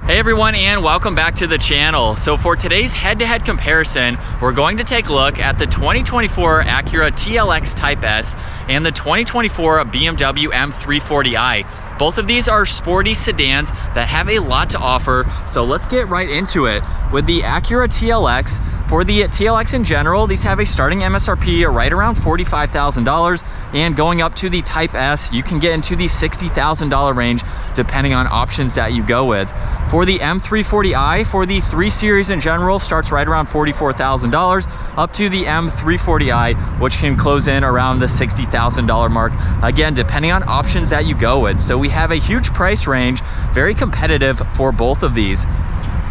Hey everyone, and welcome back to the channel. So for today's head-to-head comparison, we're going to take a look at the 2024 Acura TLX Type S and the 2024 BMW M340i. Both of these are sporty sedans that have a lot to offer, so let's get right into it. With the Acura TLX, for the TLX in general, these have a starting MSRP right around $45,000, and going up to the Type S, you can get into the $60,000 range depending on options that you go with. For the M340i, for the 3 Series in general, starts right around $44,000 up to the M340i, which can close in around the $60,000 mark, again depending on options that you go with. So we have a huge price range, very competitive for both of these.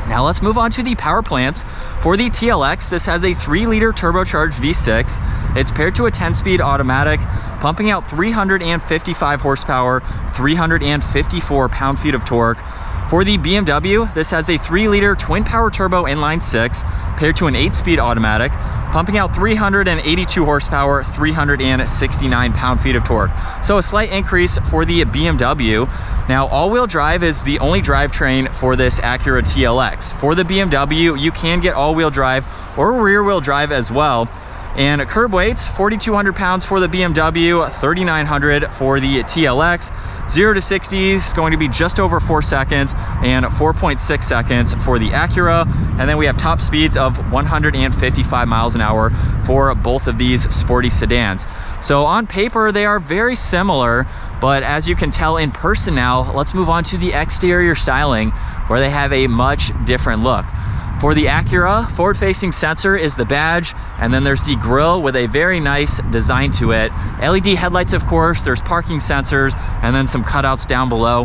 Now let's move on to the power plants. For the TLX, this has a 3-liter turbocharged V6. It's paired to a 10-speed automatic, pumping out 355 horsepower, 354 pound-feet of torque. For the BMW, this has a 3-liter twin-power turbo inline-6 paired to an 8-speed automatic, pumping out 382 horsepower, 369 pound-feet of torque. So a slight increase for the BMW. Now, all-wheel drive is the only drivetrain for this Acura TLX. For the BMW, you can get all-wheel drive or rear-wheel drive as well. And curb weights, 4,200 pounds for the BMW, 3,900 for the TLX. 0 to 60 is going to be just over 4 seconds and 4.6 seconds for the Acura. And then we have top speeds of 155 miles an hour for both of these sporty sedans. So on paper, they are very similar, but as you can tell in person now, let's move on to the exterior styling where they have a much different look. For the Acura, forward-facing sensor is the badge, and then there's the grille with a very nice design to it. LED headlights, of course, there's parking sensors, and then some cutouts down below.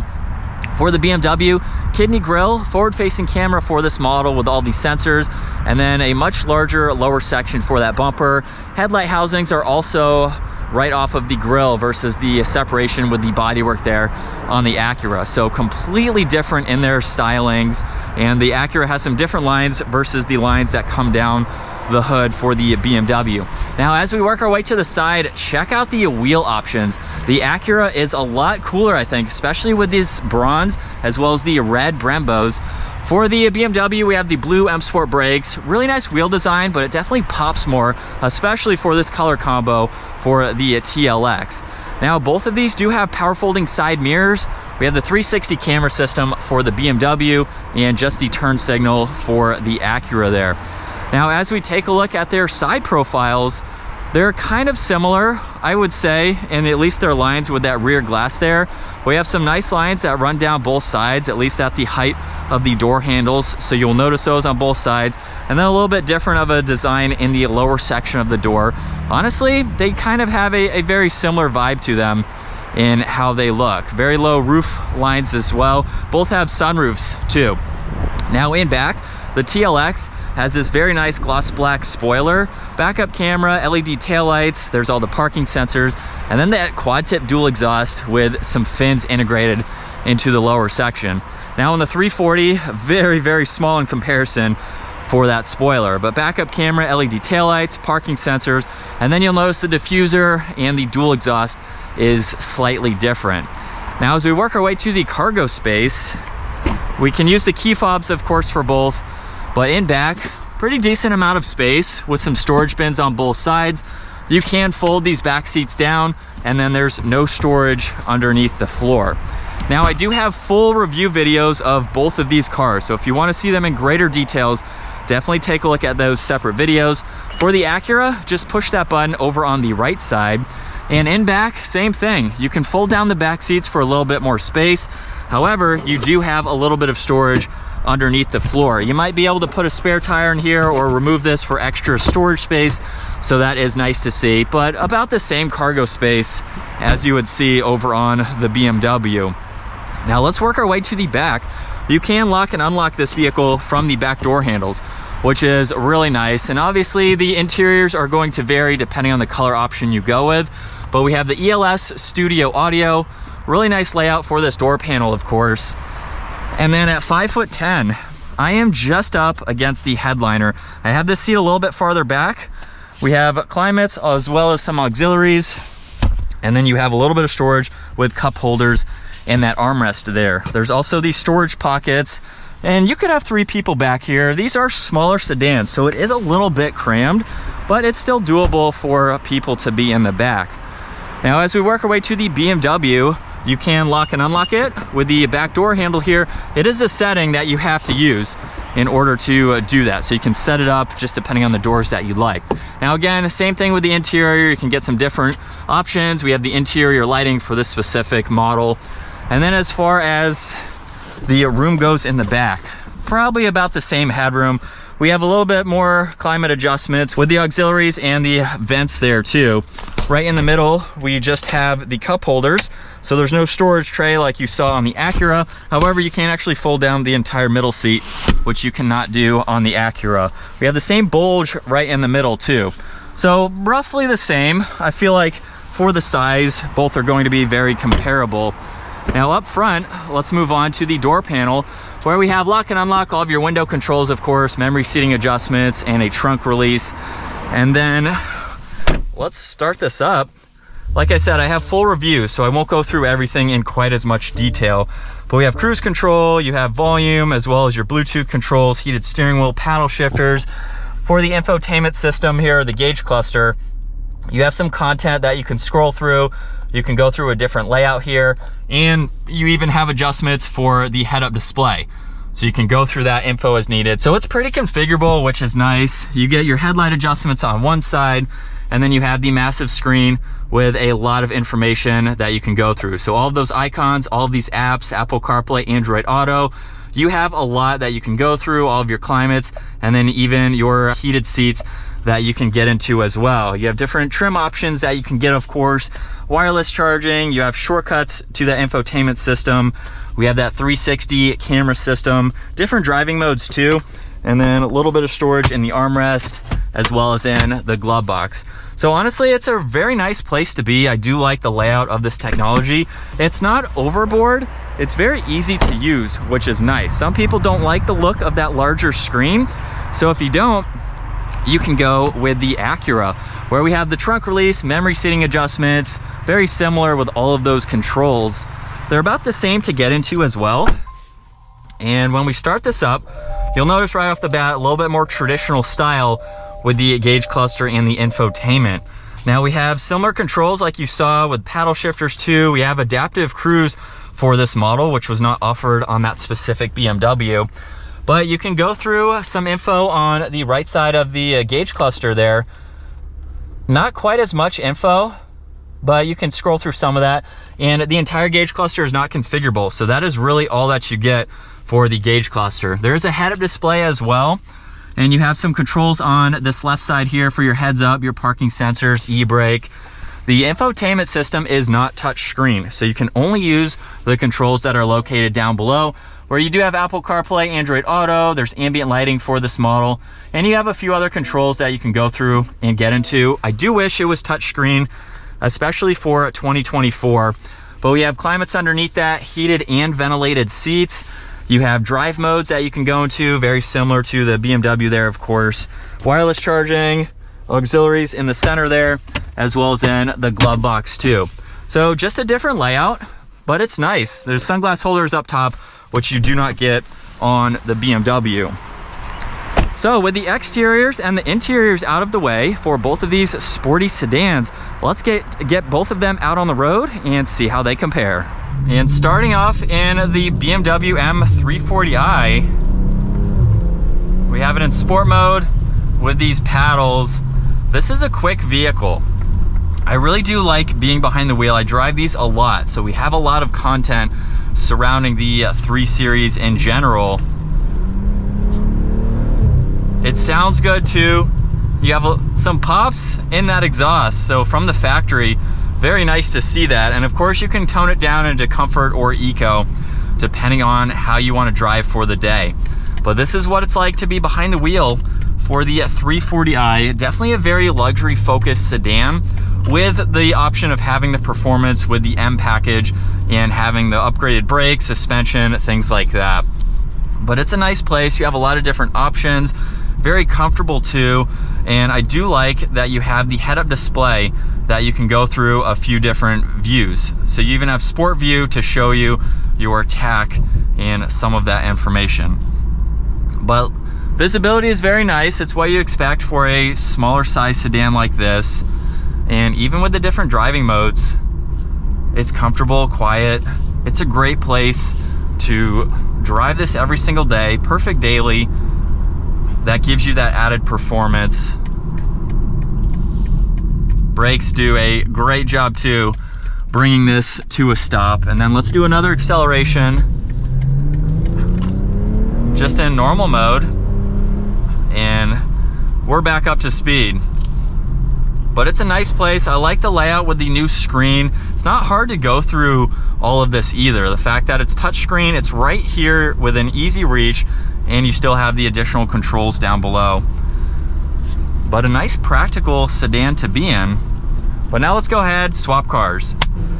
For the BMW, kidney grille, forward-facing camera for this model with all these sensors, and then a much larger lower section for that bumper. Headlight housings are also right off of the grille versus the separation with the bodywork there on the Acura. So completely different in their stylings, and the Acura has some different lines versus the lines that come down the hood for the BMW. Now, as we work our way to the side, check out the wheel options. The Acura is a lot cooler, I think, especially with this bronze as well as the red Brembos. For the BMW, we have the blue M Sport brakes. Really nice wheel design, but it definitely pops more, especially for this color combo for the TLX. Now, both of these do have power folding side mirrors. We have the 360 camera system for the BMW and just the turn signal for the Acura there. Now, as we take a look at their side profiles, they're kind of similar, I would say, in at least their lines with that rear glass there. We have some nice lines that run down both sides, at least at the height of the door handles, so you'll notice those on both sides. And then a little bit different of a design in the lower section of the door. Honestly, they kind of have a very similar vibe to them in how they look. Very low roof lines as well. Both have sunroofs too. Now in back, the TLX has this very nice gloss black spoiler, backup camera, LED taillights, there's all the parking sensors, and then that quad tip dual exhaust with some fins integrated into the lower section. Now in the 340, very, very small in comparison for that spoiler, but backup camera, LED taillights, parking sensors, and then you'll notice the diffuser and the dual exhaust is slightly different. Now as we work our way to the cargo space, we can use the key fobs, of course, for both, but in back, pretty decent amount of space with some storage bins on both sides. You can fold these back seats down, and then there's no storage underneath the floor. Now, I do have full review videos of both of these cars, so if you want to see them in greater details, definitely take a look at those separate videos. For the Acura, just push that button over on the right side. And in back, same thing. You can fold down the back seats for a little bit more space. However, you do have a little bit of storage underneath the floor. You might be able to put a spare tire in here or remove this for extra storage space, so that is nice to see, but about the same cargo space as you would see over on the BMW. Now let's work our way to the back. You can lock and unlock this vehicle from the back door handles, which is really nice, and obviously the interiors are going to vary depending on the color option you go with, but we have the ELS Studio Audio, really nice layout for this door panel, of course. And then at 5'10", I am just up against the headliner. I have this seat a little bit farther back. We have climates as well as some auxiliaries. And then you have a little bit of storage with cup holders and that armrest there. There's also these storage pockets And you could have 3 people back here. These are smaller sedans, so it is a little bit crammed, but it's still doable for people to be in the back. Now, as we work our way to the BMW, you can lock and unlock it with the back door handle here. It is a setting that you have to use in order to do that. So you can set it up just depending on the doors that you like. Now again, same thing with the interior. You can get some different options. We have the interior lighting for this specific model. And then as far as the room goes in the back, probably about the same headroom. We have a little bit more climate adjustments with the auxiliaries and the vents there too. Right in the middle, we just have the cup holders. So there's no storage tray like you saw on the Acura. However, you can actually fold down the entire middle seat, which you cannot do on the Acura. We have the same bulge right in the middle too. So roughly the same. I feel like for the size, both are going to be very comparable. Now up front, let's move on to the door panel, where we have lock and unlock, all of your window controls, of course, memory seating adjustments, and a trunk release. And then let's start this up. Like I said, I have full reviews, so I won't go through everything in quite as much detail. But we have cruise control, you have volume, as well as your Bluetooth controls, heated steering wheel, paddle shifters. For the infotainment system here, the gauge cluster, you have some content that you can scroll through. You can go through a different layout here, and you even have adjustments for the head-up display. So you can go through that info as needed. So it's pretty configurable, which is nice. You get your headlight adjustments on one side, and then you have the massive screen with a lot of information that you can go through. So all of those icons, all of these apps, Apple CarPlay, Android Auto, you have a lot that you can go through, all of your climates, and then even your heated seats that you can get into as well. You have different trim options that you can get, of course, wireless charging, you have shortcuts to the infotainment system. We have that 360 camera system, different driving modes too, and then a little bit of storage in the armrest as well as in the glove box. So honestly, it's a very nice place to be. I do like the layout of this technology. It's not overboard. It's very easy to use, which is nice. Some people don't like the look of that larger screen. So if you don't, you can go with the Acura, where we have the trunk release, memory seating adjustments, very similar with all of those controls. They're about the same to get into as well. And when we start this up, you'll notice right off the bat, a little bit more traditional style with the gauge cluster and the infotainment. Now we have similar controls like you saw with paddle shifters too. We have adaptive cruise for this model, which was not offered on that specific BMW. But you can go through some info on the right side of the gauge cluster there. Not quite as much info, but you can scroll through some of that. And the entire gauge cluster is not configurable. So that is really all that you get for the gauge cluster. There is a head-up display as well. And you have some controls on this left side here for your heads up, your parking sensors, e-brake. The infotainment system is not touch screen, so you can only use the controls that are located down below, where you do have Apple CarPlay, Android Auto, there's ambient lighting for this model, and you have a few other controls that you can go through and get into. I do wish it was touch screen, especially for 2024, but we have climates underneath that, heated and ventilated seats. You have drive modes that you can go into, very similar to the BMW there, of course. Wireless charging, auxiliaries in the center there, as well as in the glove box too. So just a different layout, but it's nice. There's sunglass holders up top, which you do not get on the BMW. So with the exteriors and the interiors out of the way for both of these sporty sedans, let's get both of them out on the road and see how they compare. And starting off in the BMW M340i, we have it in sport mode with these paddles. This is a quick vehicle. I really do like being behind the wheel. I drive these a lot, so we have a lot of content surrounding the 3 Series in general. It sounds good too. You have some pops in that exhaust, so from the factory, very nice to see that. And of course you can tone it down into comfort or eco depending on how you want to drive for the day. But this is what it's like to be behind the wheel for the 340i. Definitely a very luxury focused sedan with the option of having the performance with the M package and having the upgraded brakes, suspension, things like that. But it's a nice place. You have a lot of different options, very comfortable too. And I do like that you have the head-up display that you can go through a few different views. So you even have sport view to show you your tach and some of that information. but visibility is very nice. It's what you expect for a smaller size sedan like this. And even with the different driving modes, it's comfortable, quiet. It's a great place to drive this every single day, perfect daily. That gives you that added performance. Brakes do a great job too, bringing this to a stop. And then let's do another acceleration, just in normal mode, and we're back up to speed. But it's a nice place. I like the layout with the new screen. It's not hard to go through all of this either. The fact that it's touchscreen, it's right here within easy reach, and you still have the additional controls down below. But a nice practical sedan to be in. But now let's go ahead, swap cars.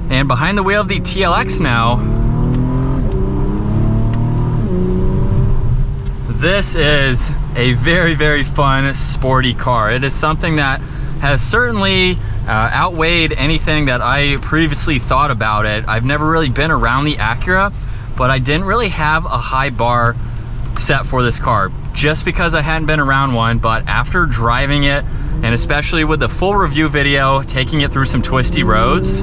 And behind the wheel of the TLX now, this is a very, very fun, sporty car. It is something that has certainly outweighed anything that I previously thought about it. I've never really been around the Acura, but I didn't really have a high bar set for this car just because I hadn't been around one. But after driving it, and especially with the full review video, taking it through some twisty roads,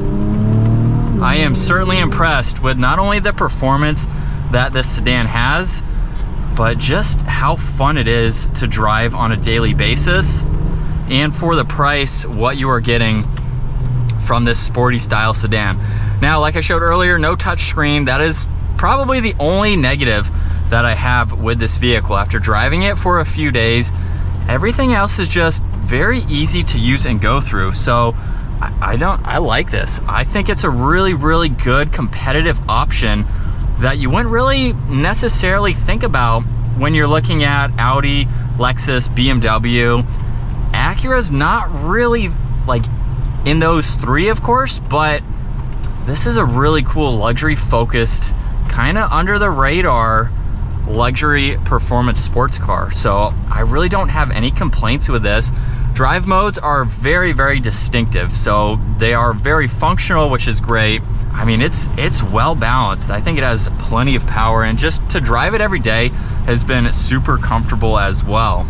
I am certainly impressed with not only the performance that this sedan has, but just how fun it is to drive on a daily basis. And for the price, what you are getting from this sporty style sedan. Now, like I showed earlier, no touchscreen. That is probably the only negative that I have with this vehicle. After driving it for a few days, everything else is just very easy to use and go through. So I like this. I think it's a really, really good competitive option that you wouldn't really necessarily think about when you're looking at Audi, Lexus, BMW. Acura's not really like in those three, of course, but this is a really cool luxury focused, kind of under the radar luxury performance sports car. So I really don't have any complaints with this. Drive modes are very, very distinctive. So they are very functional, which is great. I mean, it's well balanced. I think it has plenty of power, and just to drive it every day has been super comfortable as well.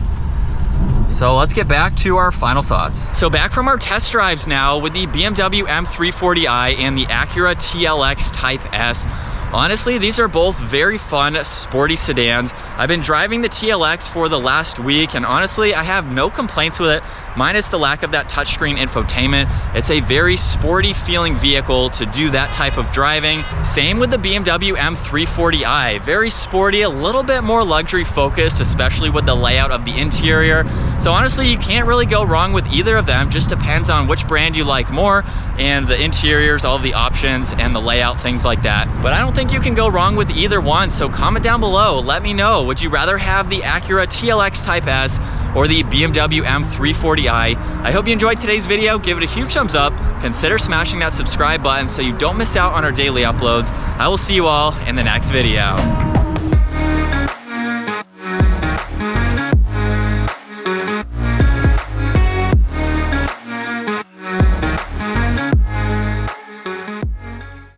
So let's get back to our final thoughts. So back from our test drives now with the BMW M340i and the Acura TLX Type S. Honestly, these are both very fun, sporty sedans. I've been driving the TLX for the last week, and honestly, I have no complaints with it, minus the lack of that touchscreen infotainment. It's a very sporty feeling vehicle to do that type of driving. Same with the BMW M340i. Very sporty, a little bit more luxury focused, especially with the layout of the interior. So honestly, you can't really go wrong with either of them. Just depends on which brand you like more, and the interiors, all the options, and the layout, things like that. But I don't think you can go wrong with either one. So comment down below, let me know. Would you rather have the Acura TLX Type S or the BMW M340i? I hope you enjoyed today's video. Give it a huge thumbs up. Consider smashing that subscribe button so you don't miss out on our daily uploads. I will see you all in the next video.